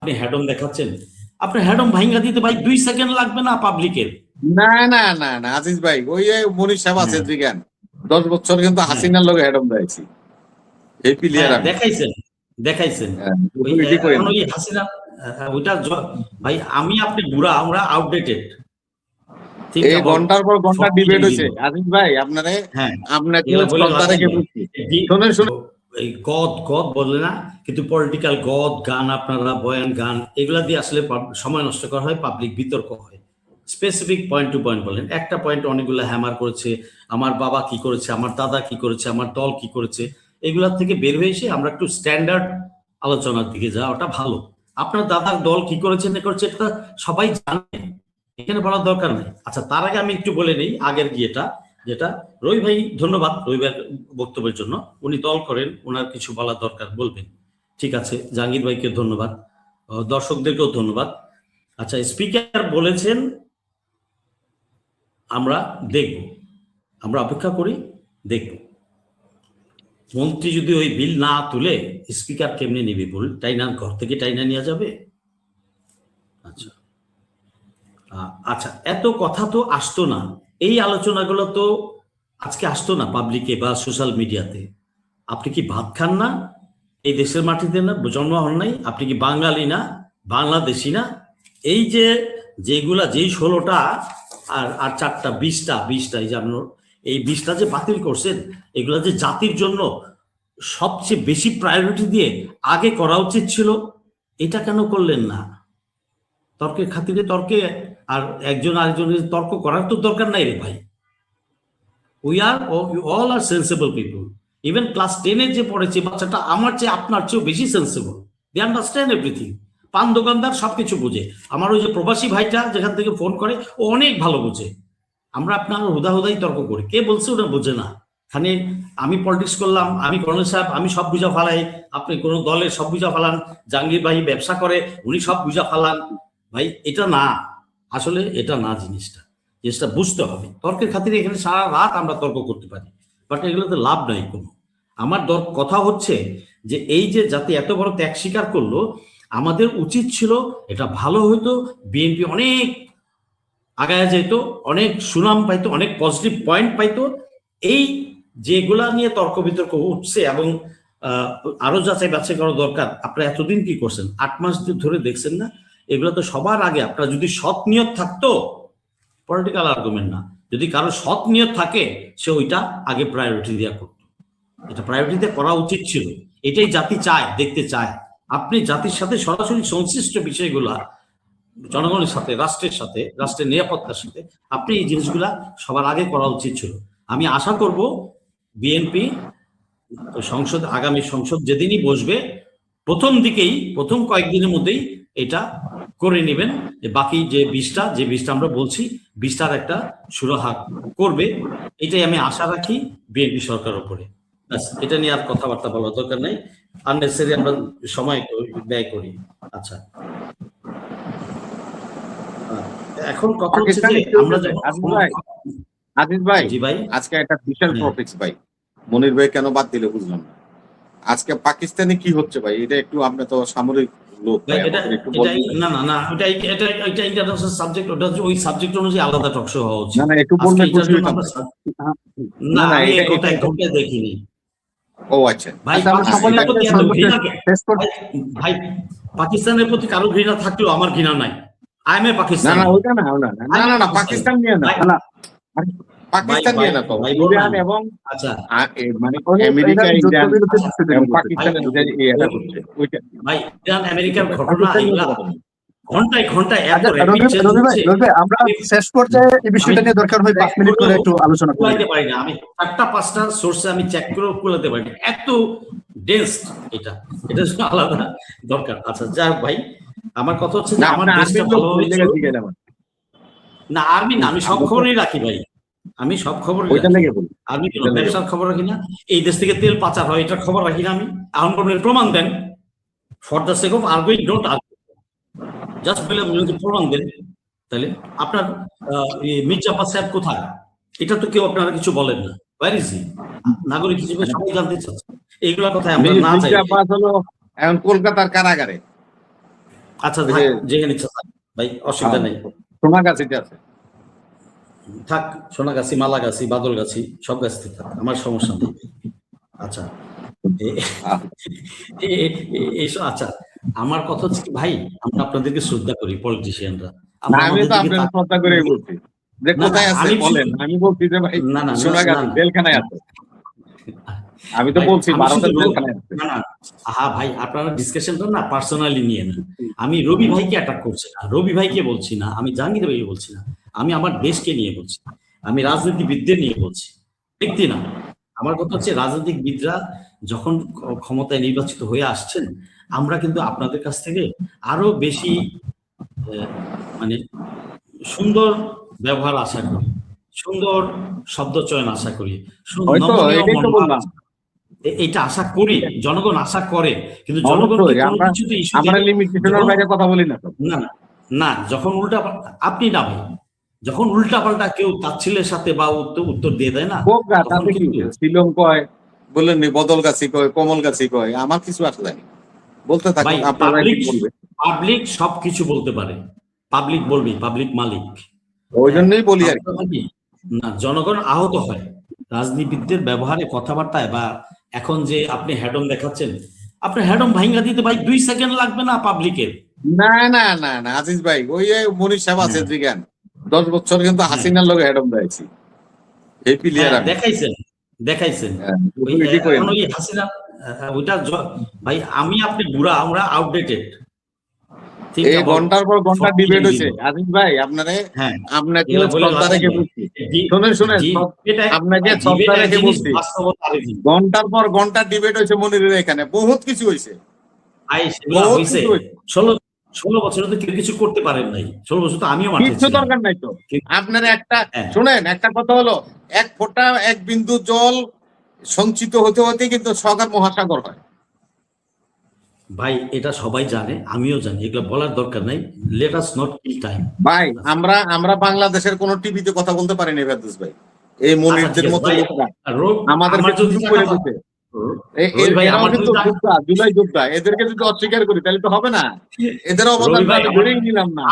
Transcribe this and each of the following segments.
আপনি হ্যাডম দেখাচ্ছেন, আপনার হ্যাডম ভাইঙ্গা দিতে ভাই 2 সেকেন্ড লাগবে না পাবলিকের। না না না না আজিজ ভাই, ওই মনির সাহেব আছে বিজ্ঞান 10 বছর কিন্তু হাসিনার লগে হ্যাডম দিয়েছি, এই প্লেয়ার আমি দেখাইছেন দেখাইছেন ওই হাসিনা ওইটা ভাই। আমি আপনি বুড়া, আমরা আউটডেটেড। এই ঘন্টার পর ঘন্টা ডিবেট হইছে আজিজ ভাই, আপনারে আপনাকে শ্রদ্ধা রেখে বলছি, শুনেন শুনেন। এই গদ গদ বলে না, কিন্তু পলিটিক্যাল গদ গান, আপনারা বয়ান গান এগুলা দিয়ে আসলে সময় নষ্ট করা হয়, পাবলিক বিতর্ক হয়। স্পেসিফিক পয়েন্ট টু পয়েন্ট বলেন, একটা পয়েন্ট অনেকগুলো হ্যামার করেছে, আমার বাবা কি করেছে, আমার দাদা কি করেছে, আমার দল কি করেছে, এগুলার থেকে বের হয়ে এসে আমরা একটু স্ট্যান্ডার্ড আলোচনার দিকে যাওয়াটা ভালো। আপনার দাদার দল কি করেছে না করেছে এটা সবাই জানে, এখানে বলার দরকার নেই। আচ্ছা, তার আগে আমি একটু বলে নিই আগের গিয়েটা, যেটা রবি ভাই, ধন্যবাদ রবি ভাই বক্তব্যের জন্য। উনি দল করেন, ওনার কিছু বলার দরকার বলবেন, ঠিক আছে। জাহাঙ্গীর ভাইকে ধন্যবাদ, দর্শকদেরকেও ধন্যবাদ। আচ্ছা, স্পিকার বলেছেন আমরা দেখব, আমরা অপেক্ষা করি, দেখব। মন্ত্রী যদি ওই বিল না তুলে স্পিকার কেমনে নিবি বল, টাইনা ঘর থেকে টাইনা নিয়ে যাবে? আচ্ছা আচ্ছা, এত কথা তো আসতো না, এই আলোচনাগুলো তো আজকে আসতো না পাবলিকে বা সোশ্যাল মিডিয়াতে। আপনি কি ভাত খান না? এই দেশের মাটিতে না জন্ম হন নাই? আপনি কি বাঙালি না, বাংলাদেশি না? এই যে যেগুলা, যেই 16টা আর 4টা 20টা এই যে আপনার এই 20টা যে বাতিল করছেন, এগুলা যে জাতির জন্য সবচেয়ে বেশি প্রায়োরিটি দিয়ে আগে করা উচিত ছিল, এটা কেন করলেন না? তর্কের খাতিরে তর্কে আর একজন আরেকজনের তর্ক করার তো দরকার নাই রে ভাই। We all are sensible people. Even class 10-এ যে পড়েছে বাচ্চাটা আমার চেয়ে আপনার চেয়েও বেশি সেন্সিবল, দে আন্ডারস্ট্যান্ড এভরিথিং। পান দোকানদার সবকিছু বুঝে, আমার ওই যে প্রবাসী ভাইটা যেখান থেকে ফোন করে ও অনেক ভালো বুঝে। আমরা আপনার হুদাহুদাই তর্ক করি, কে বলছে ওটা বোঝে না। খালি আমি পলিটিক্স করলাম, আমি কর্নেল সাহেব, আমি সব বুঝা ফালাই, আপনি কোনো দলের সব বুঝা ফালান, জাহাঙ্গীর ভাই ব্যবসা করে উনি সব বুঝা ফালান। ভাই এটা না, আসলে এটা না, জিনিসটা বুঝতে হবে। তর্কের খাতিরে এখানে সারা রাত আমরা তর্ক করতে পারি, বাট এগুলোতে লাভ নাই কোনো। আমার কথা হচ্ছে যে এই যে জাতি এত বড় ত্যাগ স্বীকার করলো, আমাদের উচিত ছিল এটা ভালো হইতো, বিএনপি অনেক আগায় যেত, অনেক সুনাম পাইতো, অনেক পজিটিভ পয়েন্ট পাইতো। এই যেগুলা নিয়ে তর্ক বিতর্ক উঠছে এবং আরো যাচাই বাছাই করা দরকার। আপনারা এতদিন কি করছেন, 8 মাস ধরে দেখছেন না? এগুলো তো সবার আগে আপনারা যদি সৎ নিয়ত থাকতো, পলিটিক্যাল আর্গুমেন্ট না, যদি কারো সৎ নিয়ত থাকে সে ওইটা আগে প্রায়োরিটি দেওয়া করতো। এটা প্রায়োরিটিতে করা উচিত ছিল, এটাই জাতি চায়, দেখতে চায়। আপনি জাতির সাথে সরাসরি সংশ্লিষ্ট বিষয়গুলা, জনগণের সাথে, রাষ্ট্রের সাথে, রাষ্ট্রের নিরাপত্তার সাথে আপনি এই জিনিসগুলা সবার আগে করা উচিত ছিল। আমি আশা করব বিএনপি সংসদ, আগামী সংসদ যেদিনই বসবে, প্রথম দিকেই, প্রথম কয়েকদিনের মধ্যেই এটা করে নেবেন। বাকি যে 20টা আমরা বলছি, 20টার একটা সুরাহা করবে, এটাই আমি আশা রাখি বিএনপি সরকার উপরে। এটা নিয়ে আর কথাবার্তা বলার দরকার নেই, আননেসেসারি আমরা সময় ব্যয় করি। আচ্ছা, এখন কথা হচ্ছে যে আমরা আজিজ ভাই, জি ভাই, আজকে একটা বিশাল টপিকস ভাই, মনির ভাই কেন বাদ দিলে বুঝলাম না। আজকে পাকিস্তানে কি হচ্ছে ভাই, এটা একটু, আপনি তো সামরিক লোক, একটু বলবেন? না না না, এটা ইন্টারন্যাশনাল সাবজেক্ট, ওটা ওই সাবজেক্ট অনুযায়ী আলাদা টক শো হওয়া উচিত। না না, একটু বলবেন খুশি হইতাম। না আমি এটা ঘটে দেখিনি। ও আচ্ছা ভাই, ভাই পাকিস্তানের প্রতি কারো ঘৃণা থাকলেও আমার ঘৃণা নাই। I M A Pakistan. না না, ওইটা না, না না, পাকিস্তান নিয়ে না, পাকিস্তান নিয়ে না তো, ইরান এবং আচ্ছা মানে আমেরিকা, ইরান এবং পাকিস্তানের যে এটা হচ্ছে ওইটা। ভাই, ইরান আমেরিকার ঘটনা এগুলা ঘন্টায় ঘন্টায় এত আমরা শেষ পর্যায়ে এই বিষয়টা নিয়ে দরকার হয় 5 মিনিট করে একটু আলোচনা করতে পারি না। আমি 4টা-5টা সোর্সে আমি চেক করে কুলাতে পারি না, এত ডেন্স এটা আলাদা দরকার। আচ্ছা যাক ভাই, আমার কথা হচ্ছে যে আমার দেশটা ভালো না, আর্মি না, আমি সব খবরই রাখি ভাই, আমি সব খবর আর্মি ব্যবসার খবর রাখি না। এই দেশ থেকে তেল পাচার হয় এটার খবর রাখি না আমি। এখন প্রমাণ দেন, for the sake of arguing, don't argue, just বলে যদি প্রমাণ দেন, তাহলে আপনার মির্জাফর সাহেব কোথায়, এটা তো কেউ আপনারা কিছু বলেন না। Where is he? নাগরিক হিসেবে সবাই জানতে চাচ্ছে এইগুলা কথা। আমরা না যাই, মির্জাফর হলো এখন কলকাতার কারাগারে। আচ্ছা যেখানে ইচ্ছা থাক ভাই, অসুবিধা নেই। সোনাগাছিতে আছে, থাক, সোনাগাছি, মালাগাছি, বাদলগাছি, সব গাছিতে থাক, আমার সমস্যা নেই। আচ্ছা আচ্ছা, আমার কথা হচ্ছে কি ভাই, আমরা আপনাদেরকে শ্রদ্ধা করি পলিটিশিয়ানরা। আমি তো আপনাকে শ্রদ্ধা করে বলছি যে কোথায় আছে বলেন, আমি বলছি যে ভাই সোনাগাছি জেলখানায় আছে, আমি তো বলছি ভারতের জেলখানায় আছে। হ্যাঁ ভাই, আপনারা ডিসকাশনটা না পার্সোনালি নিয়ে নেন। আমি রবি ভাইকে অ্যাটাক করছি না, রবি ভাইকে বলছি না, আমি জাহাঙ্গীর ভাইকে বলছি না, আমি আমার দেশকে নিয়ে বলছি, আমি রাজনীতিবিদদের নিয়ে বলছি, ব্যক্তি না। আমার কথা হচ্ছে রাজনীতিবিদরা যখন ক্ষমতায় নির্বাচিত হয়ে আসছেন, আমরা কিন্তু আপনাদের কাছ থেকে আরো বেশি মানে সুন্দর ব্যবহার আশা করি, সুন্দর শব্দ চয়ন আশা করি, এটা আশা করি, জনগণ আশা করে। কিন্তু জনগণ কথা বলি না না, যখন উল্টা আপনি না ভাই, যখন উল্টা পাল্টা কেউ তাচ্ছিলের সাথে বা উত্তর দিয়ে দেয় না, শিলং কয় বললেন বদলগাছি কয়, কমলগাছি কয়, আমার কিছু আসলে নাই, বলতে থাকুন। পাবলিক সবকিছু বলতে পারে, পাবলিক বলবি, পাবলিক মালিক, ওই জন্যই বলি আর না, জনগণ আহত হয় রাজনীতিবিদদের ব্যবহারে, কথাবার্তায়। বা এখন যে আপনি হ্যাডম দেখাচ্ছেন, আপনার হ্যাডম ভাঙ্গা দিতে ভাই 2 সেকেন্ড লাগবে না পাবলিকের। না না না না আজিজ ভাই, ওই মনীষ সাহেব আছে জিগান 10 বছর কিন্তু হাসিনার লগে হ্যাডম দিয়েছি, এই প্লেয়ার দেখাইছেন হাসিনা, ওইটা ভাই আমি আপনি বুড়া, আমরা আউটডেটেড। এই ঘন্টার পর ঘন্টা ডিবেট হয়েছে আজিজ ভাই, আপনাকে শ্রদ্ধা রেখে বলছি, শুনেন আপনাকে শ্রদ্ধা রেখে বলছি, ঘন্টার পর ঘন্টা ডিবেট হয়েছে মনিরের এখানে, বহুত কিছু হয়েছে ভাই। 16 বছরে তো কেউ কিছু করতে পারেন নাই, 16 বছর তো আমিও কিছু দরকার নাই তো। আপনার একটা শুনেন, একটা কথা হলো, এক ফোঁটা এক বিন্দু জল সঞ্চিত হতে হতে কিন্তু সাগর মহাসাগর হয় ভাই, এটা সবাই জানে, আমিও জানি, এগুলো বলার দরকার নাই। Let us not kill time ভাই। আমরা বাংলাদেশের কোন টিভিতে কথা বলতে পারি না ফেরদৌস ভাই, এই মনিরদের মতো লোকরা আমাদেরকে চুপ করে দিতে। জুলাই যোদ্ধা, এদেরকে যদি অস্বীকার করি তাহলে তো হবে না, এদের অবদান ধরেই নিলাম না।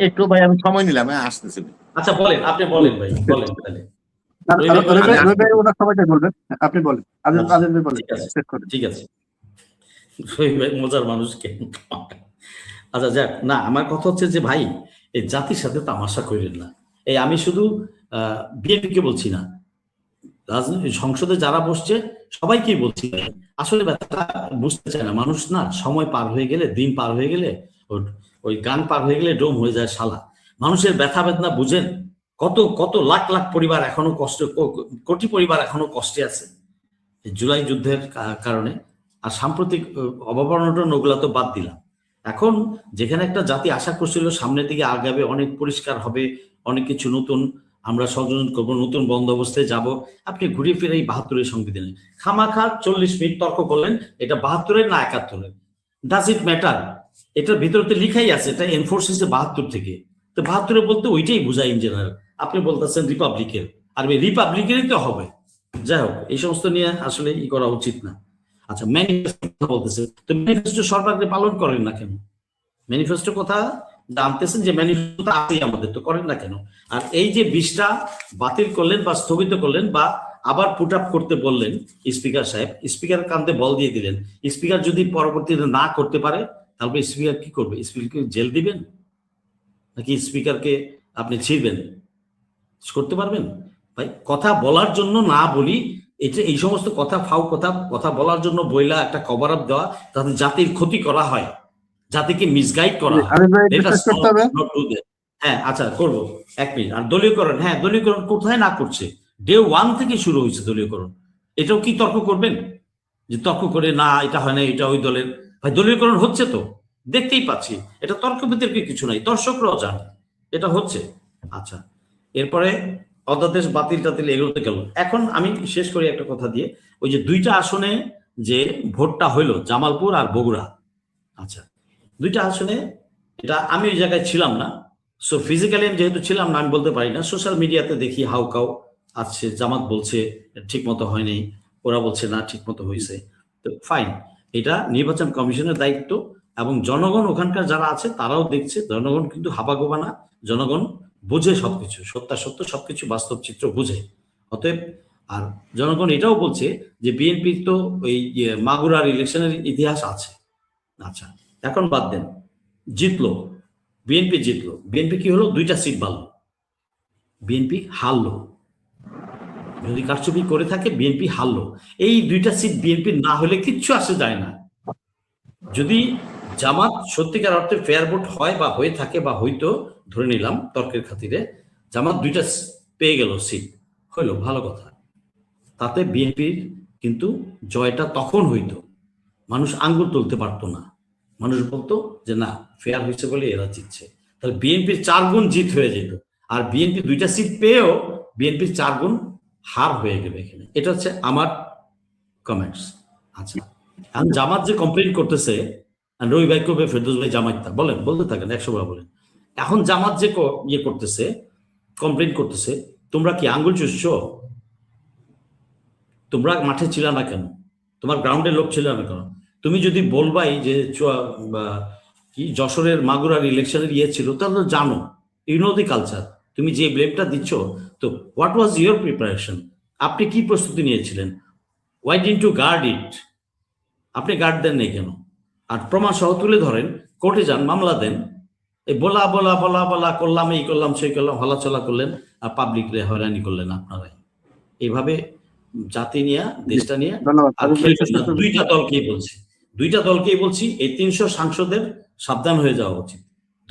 একটু ভাই আমি সময় নিলাম, আসতেছি। আচ্ছা বলেন, আপনি বলেন ভাই, বলেন তাহলে। আপনি বলেন, ঠিক আছে, মজার মানুষ কেন? আচ্ছা যাক, না আমার কথা হচ্ছে যে ভাই, এই জাতির সাথে তামাশা করেন না। এই আমি শুধু বিএনপিকে বলছি না, রাজনীতি সংসদে যারা বসছে সবাইকেই বলছি, আসলে ব্যথাটা বুঝতে চায় না মানুষ। না, সময় পার হয়ে গেলে, দিন পার হয়ে গেলে, ওই গান পার হয়ে গেলে ডোম হয়ে যায় শালা। মানুষের ব্যথা বেদনা বুঝেন? কত কত লাখ লাখ পরিবার এখনো কোটি পরিবার এখনো কষ্টে আছে জুলাই যুদ্ধের কারণে। আর সাম্প্রতিক অভাবনটন ওগুলা তো বাদ দিলাম। এখন যেখানে একটা জাতি আশা করছিল সামনের দিকে আগাবে, অনেক পরিষ্কার হবে, অনেক কিছু নতুন আমরা সংযোজন করবো, নতুন বন্দোবস্তে যাব, আপনি ঘুরে ফিরে এই 72-এর সংবিধানে খামাখা 40 মিনিট তর্ক করলেন। এটা 72-এর না 71-এর, ডাজ ইট ম্যাটার? এটার ভিতরে লিখাই আছে, এটা এনফোর্স হয়েছে 72 থেকে। তো 72-এ বলতে ওইটাই বোঝায় ইন জেনারেল। আপনি বলতেছেন রিপাবলিকের, আর রিপাবলিকেরই তো হবে। যাই হোক, এই সমস্ত নিয়ে আসলে ই করা উচিত না। আচ্ছা, ম্যানিফেস্টো বলতেছে, তো ম্যানিফেস্টো সরকারকে পালন করেন না কেন? ম্যানিফেস্টো কথা জানতেছেন যে ম্যানিফেস্টো আছেই আমাদের, তো করেন না কেন? আর এই যে 20টা বাতিল করলেন বা স্থগিত করলেন বা আবার পুট আপ করতে বললেন স্পিকার সাহেব, স্পিকার কান্দে বল দিয়ে দিলেন। স্পিকার যদি পরবর্তীতে না করতে পারে তাহলে স্পিকার কি করবে? স্পিকারকে জেল দিবেন নাকি স্পিকারকে আপনি ছিড়বেন? করতে পারবেন ভাই? কথা বলার জন্য না বলি, এটা এই সমস্ত কথা ফাউ কথা বলার জন্য বইলা একটা কভার আপ দেওয়া, তাতে জাতির ক্ষতি করা হয়, জাতিকে মিসগাইড করা হয়। হ্যাঁ আচ্ছা করবো, 1 মিনিট। আর দলীয়করণ, হ্যাঁ দলীয়করণ কোথায় না করছে? ডে 1 থেকে শুরু হয়েছে দলীয়করণ। এটাও কি তর্ক করবেন? যে তর্ক করে না এটা হয় না, এটা ওই দলের। ভাই দলীয়করণ হচ্ছে তো, দেখতেই পাচ্ছি, এটা তর্ক বিতর্কে কিছু নাই, দর্শকরাও জানে এটা হচ্ছে। আচ্ছা, এরপরে অধ্যাদেশ বাতিল টাতিল এগুলোতে গেল। এখন আমি শেষ করি একটা কথা দিয়ে, ওই যে 2টা আসনে যে ভোটটা হইলো, জামালপুর আর বগুড়া। আচ্ছা, 2টা আসনে, এটা আমি ওই জায়গায় ছিলাম না, সো ফিজিক্যালি আমি যেহেতু ছিলাম না, আমি বলতে পারি না। সোশ্যাল মিডিয়াতে দেখি হাউকাউ আছে, জামাত বলছে ঠিক মতো হয়নি, ওরা বলছে না ঠিক মতো হয়েছে। তো ফাইন, এটা নির্বাচন কমিশনের দায়িত্ব, এবং জনগণ ওখানকার যারা আছে তারাও দেখছে। জনগণ কিন্তু হাবাগোবা না, জনগণ বুঝে সবকিছু, সত্যাসত্য সবকিছু বাস্তব চিত্র বুঝে। অতএব আর জনগণ এটাও বলছে যে বিএনপি তো ওই মাগুরার ইলেকশনের ইতিহাস আছে। আচ্ছা, এখন বাদ দেন, জিতলো বিএনপি, জিতলো বিএনপি, কি হলো? 2টা সিট বাড়লো, বিএনপি হারলো। যদি কারচুপি করে থাকে বিএনপি হারলো। এই 2টা সিট বিএনপি না হলে কিচ্ছু আসে যায় না। যদি জামাত সত্যিকার অর্থে ফেয়ার ভোট হয় বা হয়ে থাকে বা হয়তো ধরে নিলাম তর্কের খাতিরে জামাত 2টা পেয়ে গেল সিট, হইলো ভালো কথা। তাতে বিএনপির কিন্তু জয়টা তখন হইতো, মানুষ আঙ্গুল তুলতে পারতো না, মানুষ বলতো যে না ফেয়ার হয়েছে বলে এরা জিতছে। তাহলে বিএনপির 4 গুণ জিত হয়ে যেত, আর বিএনপি 2টা সিট পেয়েও বিএনপির 4 গুণ হার হয়ে গেল এখানে। এটা হচ্ছে আমার কমেন্টস। আচ্ছা, এখন জামাত যে কমপ্লেন করতেছে, রবি ভাই কবে, ফেরদৌস ভাই জামাইতা বলেন, বলতে থাকেন 100 বার বলেন। এখন জামাত যে ইয়ে করতেছে, কমপ্লেন করতেছে, তোমরা কি আঙ্গুল চুষছো? তোমরা মাঠে ছিল না কেন? তোমার গ্রাউন্ডের লোক ছিল না কেন? তুমি যদি বলবাই যে কি যশোরের মাগুরার ইলেকশনের ইয়ে ছিল, তাহলে তো জানো, ইউ নো দি কালচার। তুমি যে ব্লেমটা দিচ্ছ, তো হোয়াট ওয়াজ ইউর প্রিপারেশন? আপনি কি প্রস্তুতি নিয়েছিলেন? ওয়াই ডিডন্ট ইউ গার্ড ইট? আপনি গার্ড দেন নাই কেন? আর প্রমাণ সহ তুলে ধরেন, কোর্টে যান, মামলা দেন। এই বলা বলা বলা বলা করলাম, এই করলাম সেই করলাম, হলাচলা করলেন, আর পাবলিক রে হয়রানি করলেন আপনারাই। এইভাবে জাতি নিয়ে, দেশটা নিয়ে। আর 2টা দলকেই বলছি, এই 300 সাংসদের সাবধান হয়ে যাওয়া উচিত।